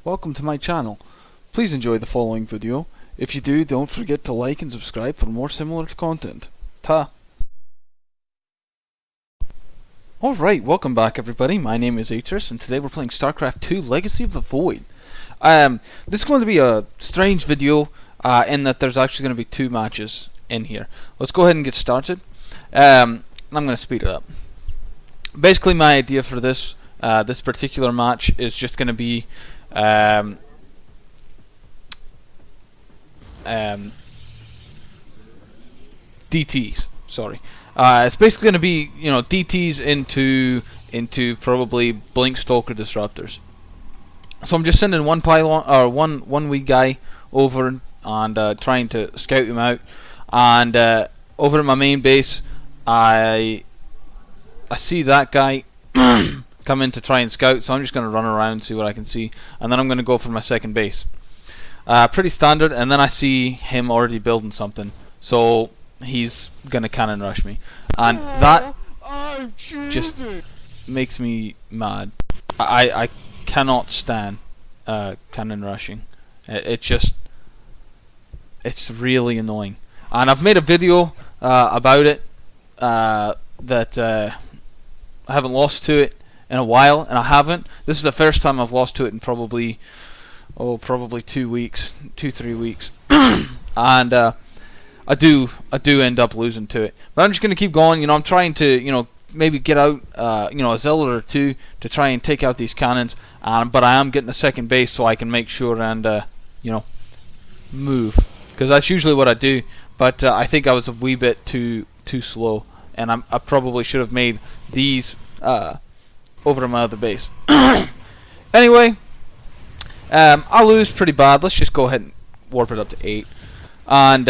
welcome to my channel. Please enjoy the following video. If you do, don't forget to like and subscribe for more similar content. Ta! Alright, welcome back everybody. My name is Atris and today we're playing Starcraft 2 Legacy of the Void. This is going to be a strange video in that there's actually going to be two matches in here. Let's go ahead and get started. I'm going to speed it up. Basically my idea for this particular match is just going to be DTs. Sorry, it's basically going to be DTs into probably Blink Stalker disruptors. So I'm just sending one pylon or one wee guy over and trying to scout him out. And over at my main base, I see that guy come in to try and scout, so I'm just going to run around, see what I can see, and then I'm going to go for my second base. Pretty standard, and then I see him already building something, so he's going to cannon rush me, and that just makes me mad. I cannot stand cannon rushing. It's really annoying, and I've made a video about it that I haven't lost to it in a while, and I haven't. This is the first time I've lost to it in probably 2 weeks, 2-3 weeks, and I do end up losing to it. But I'm just gonna keep going. I'm trying to maybe get out a zealot or two to try and take out these cannons. But I am getting a second base so I can make sure and move, because that's usually what I do. But I think I was a wee bit too slow, and I probably should have made these over to my other base. Anyway, I lose pretty bad. Let's just go ahead and warp it up to 8. And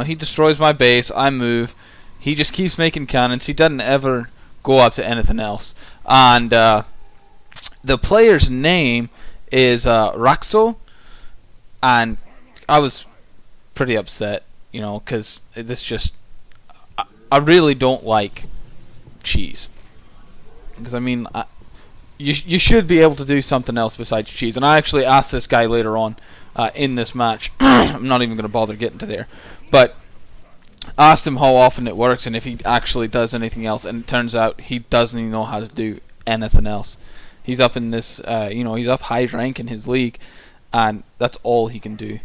he destroys my base. I move. He just keeps making cannons. He doesn't ever go up to anything else. And the player's name is Raxo, and I was pretty upset, because this just I really don't like cheese. Because you should be able to do something else besides cheese. And I actually asked this guy later on in this match. I'm not even going to bother getting to there, but asked him how often it works and if he actually does anything else. And it turns out he doesn't even know how to do anything else. He's up in this, he's up high rank in his league, and that's all he can do.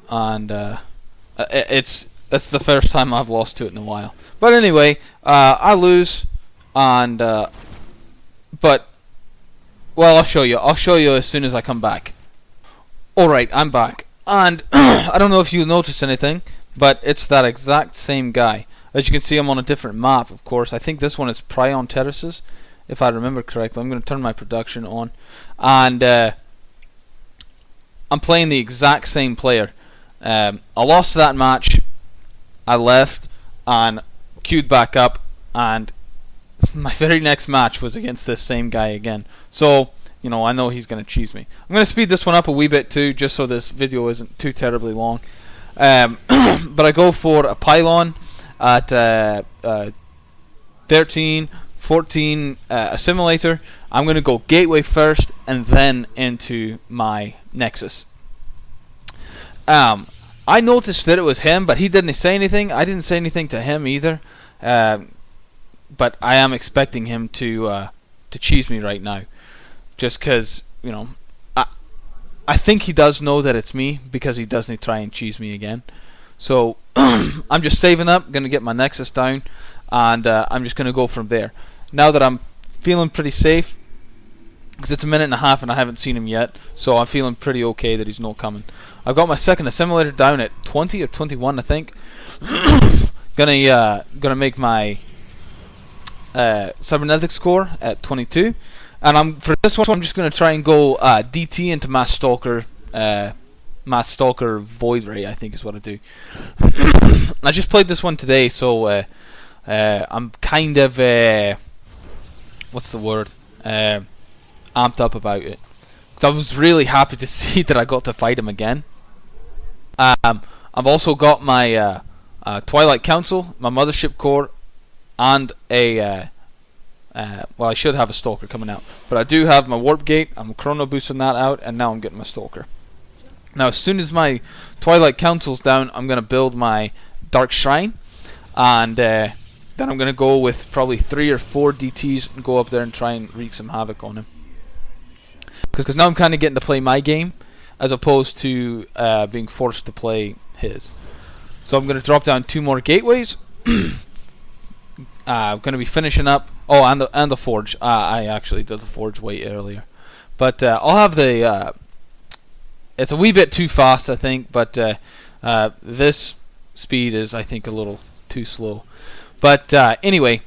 And that's the first time I've lost to it in a while. But anyway, I lose, and I'll show you. I'll show you as soon as I come back. Alright, I'm back. And I don't know if you noticed anything, but it's that exact same guy. As you can see, I'm on a different map, of course. I think this one is Prion Terraces, if I remember correctly. I'm going to turn my production on. And I'm playing the exact same player. I lost that match. I left and queued back up, and my very next match was against this same guy again. So, I know he's going to cheese me. I'm going to speed this one up a wee bit too, just so this video isn't too terribly long. But I go for a pylon at 13, 14 assimilator. I'm going to go gateway first and then into my nexus. I noticed that it was him, but he didn't say anything. I didn't say anything to him either. But I am expecting him to cheese me right now, just because I think he does know that it's me, because he doesn't try and cheese me again. So I'm just saving up, gonna get my nexus down, and I'm just gonna go from there. Now that I'm feeling pretty safe, because it's a minute and a half and I haven't seen him yet, so I'm feeling pretty okay that he's not coming. I've got my second assimilator down at 20 or 21, I think. Gonna make my cybernetic score at 22, and for this one I'm just gonna try and go DT into Mass Stalker Void Ray, I think is what I do. I just played this one today, so I'm kind of what's the word, amped up about it. I was really happy to see that I got to fight him again. I've also got my Twilight Council, my Mothership Core, and a Well, I should have a Stalker coming out, but I do have my Warp Gate. I'm Chrono Boosting that out, and now I'm getting my Stalker. Now, as soon as my Twilight Council's down, I'm going to build my Dark Shrine, and then I'm going to go with probably 3 or 4 DTs and go up there and try and wreak some havoc on him. Because now I'm kind of getting to play my game, as opposed to being forced to play his. So I'm going to drop down 2 more gateways. I'm going to be finishing up. Oh, and the forge. I actually did the forge way earlier, but I'll have the. It's a wee bit too fast, I think, but this speed is, I think, a little too slow. But anyway,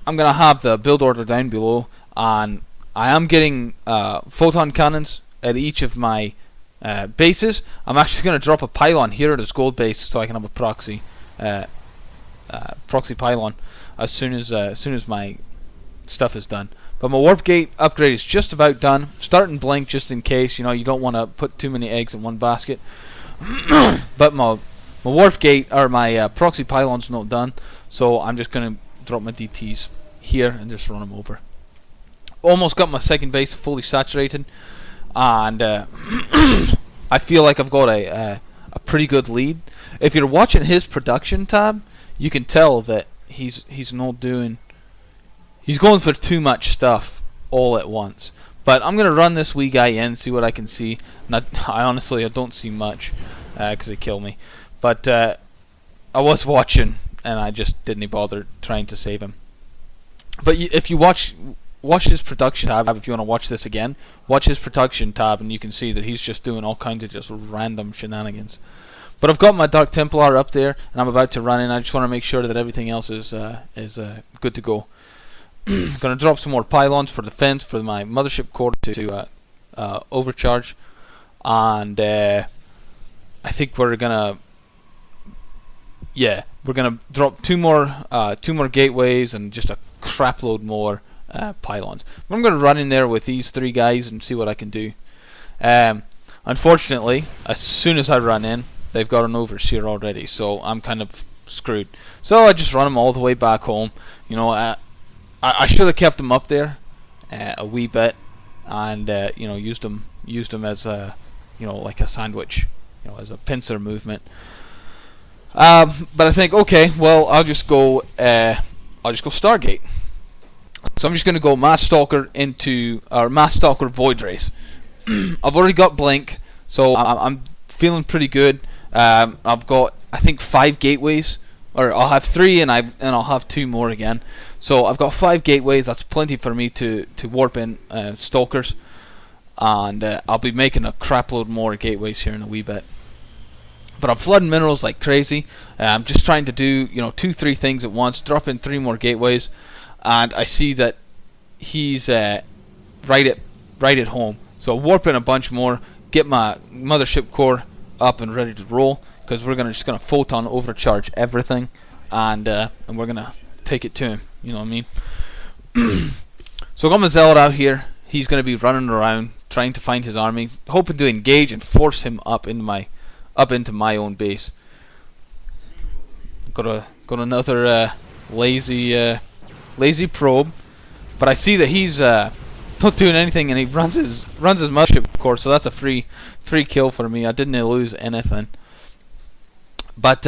I'm gonna have the build order down below, and I am getting photon cannons at each of my bases. I'm actually gonna drop a pylon here at this gold base, so I can have a proxy pylon as soon as my stuff is done. But my warp gate upgrade is just about done. Starting blink just in case, you don't want to put too many eggs in one basket. But my warp gate or my proxy pylon's not done, so I'm just gonna drop my DTs here and just run them over. Almost got my second base fully saturated, and I feel like I've got a pretty good lead. If you're watching his production tab, you can tell that he's not doing. He's going for too much stuff all at once. But I'm going to run this wee guy in, see what I can see. And I honestly don't see much, because they kill me. But I was watching, and I just didn't bother trying to save him. But if you watch his production tab, if you want to watch this again, watch his production tab, and you can see that he's just doing all kinds of just random shenanigans. But I've got my Dark Templar up there, and I'm about to run in. I just want to make sure that everything else is good to go. Going to drop some more pylons for defense for my mothership core to overcharge, and I think we're gonna drop two more gateways and just a crapload more pylons. I'm going to run in there with these 3 guys and see what I can do. Unfortunately, as soon as I run in, they've got an overseer already, so I'm kind of screwed. So I just run them all the way back home. I should have kept them up there a wee bit, and used them as a like a sandwich, as a pincer movement. But I think, okay, well, I'll just go Stargate. So I'm just going to go Mass Stalker Mass Stalker Void Race. I've already got Blink, so I'm feeling pretty good. I've got, I think, 5 gateways, or I'll have 3 and I'll have 2 more again. So I've got 5 gateways. That's plenty for me to warp in Stalkers, and I'll be making a crapload more gateways here in a wee bit. But I'm flooding minerals like crazy. I'm just trying to do 2-3 things at once. Drop in 3 more gateways, and I see that he's right at home. So I'll warp in a bunch more, get my mothership core up and ready to roll, because we're just gonna photon overcharge everything, and we're gonna take it to him. You know what I mean? So I got my zealot out here. He's gonna be running around trying to find his army, hoping to engage and force him up into my own base. Got another lazy probe, but I see that he's not doing anything, and he runs his mothership core, so that's a free kill for me. I didn't lose anything. But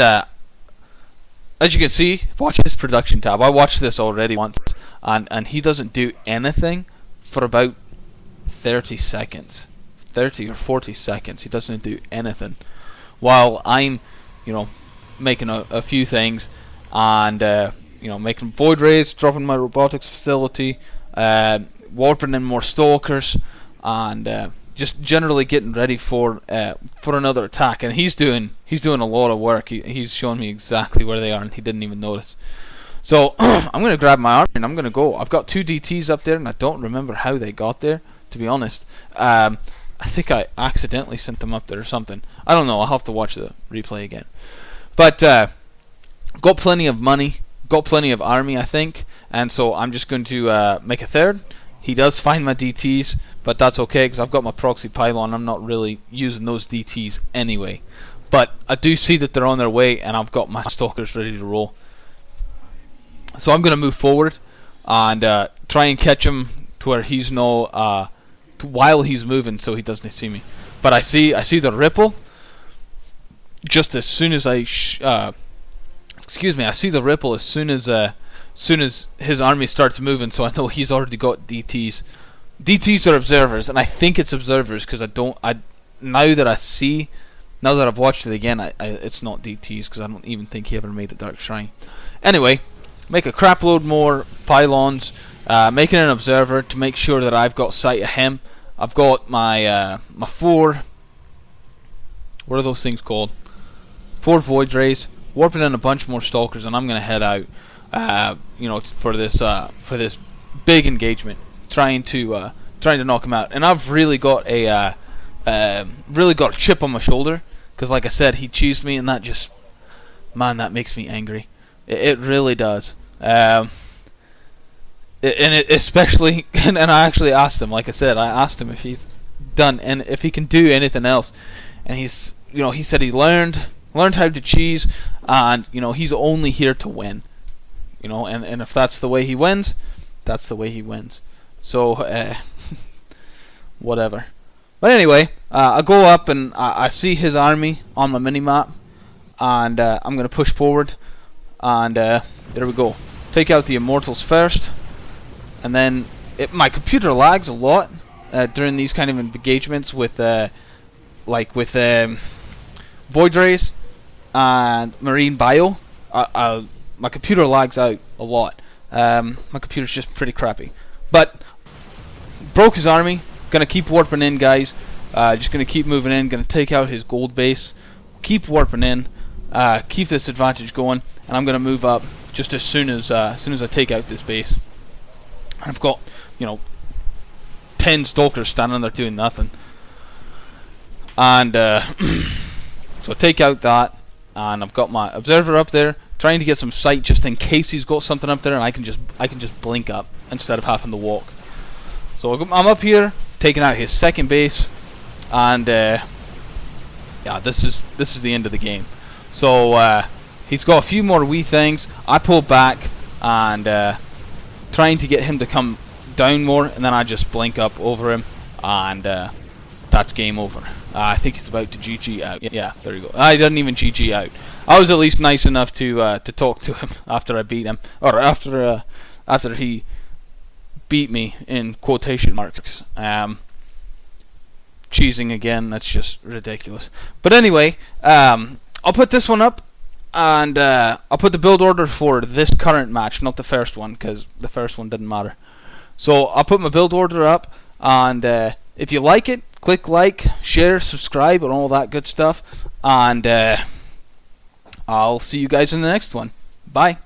as you can see, watch his production tab. I watched this already once, and he doesn't do anything for about 30 seconds. 30 or 40 seconds. He doesn't do anything. While I'm, making a few things, and making void rays, dropping my robotics facility, warping in more stalkers, and just generally getting ready for another attack. And he's doing a lot of work. He's showing me exactly where they are, and he didn't even notice. So I'm going to grab my army and I'm going to go. I've got 2 DTs up there, and I don't remember how they got there, to be honest. I think I accidentally sent them up there or something. I don't know. I'll have to watch the replay again. But got plenty of money, got plenty of army, I think, and so I'm just going to make a third. He does find my DTs, but that's okay, because I've got my proxy pylon. I'm not really using those DTs anyway. But I do see that they're on their way, and I've got my stalkers ready to roll. So I'm going to move forward. and try and catch him to where he's no while he's moving, so he doesn't see me. But I see the ripple just as soon as I see the ripple as soon as his army starts moving, so I know he's already got DTs. DTs are observers, and I think it's observers because now that I've watched it again, it's not DTs because I don't even think he ever made a Dark Shrine. Anyway, make a crap load more pylons, making an observer to make sure that I've got sight of him. I've got my 4, what are those things called? 4 Void Rays, warping in a bunch more Stalkers, and I'm gonna head out, for this big engagement, trying to knock him out. And I've really got a chip on my shoulder because, like I said, he cheesed me, and that makes me angry. It really does. Especially, and I actually asked him, like I said, if he's done and if he can do anything else, and he said he learned how to cheese, and he's only here to win, and if that's the way he wins, that's the way he wins. So whatever. But anyway, I go up and I see his army on my mini map, and I'm gonna push forward, and there we go. Take out the Immortals first, and then my computer lags a lot during these kind of engagements with Void Rays and Marine Bio. My computer lags out a lot. My computer's just pretty crappy. But broke his army. Gonna keep warping in, guys. Just gonna keep moving in. Gonna take out his gold base. Keep warping in. Keep this advantage going, and I'm gonna move up just as soon as I take out this base. And I've got 10 Stalkers standing there doing nothing. And so take out that, and I've got my observer up there, trying to get some sight just in case he's got something up there, and I can just blink up instead of having to walk. So I'm up here taking out his second base, and this is the end of the game. So he's got a few more wee things. I pull back and trying to get him to come down more, and then I just blink up over him, and that's game over. I think he's about to GG out. Yeah, there you go. I didn't even GG out. I was at least nice enough to talk to him after I beat him, or after he beat me in quotation marks. Cheesing again. That's just ridiculous. But anyway, I'll put this one up, and I'll put the build order for this current match, not the first one, because the first one didn't matter. So I'll put my build order up, and if you like it, click like, share, subscribe, and all that good stuff. And I'll see you guys in the next one. Bye.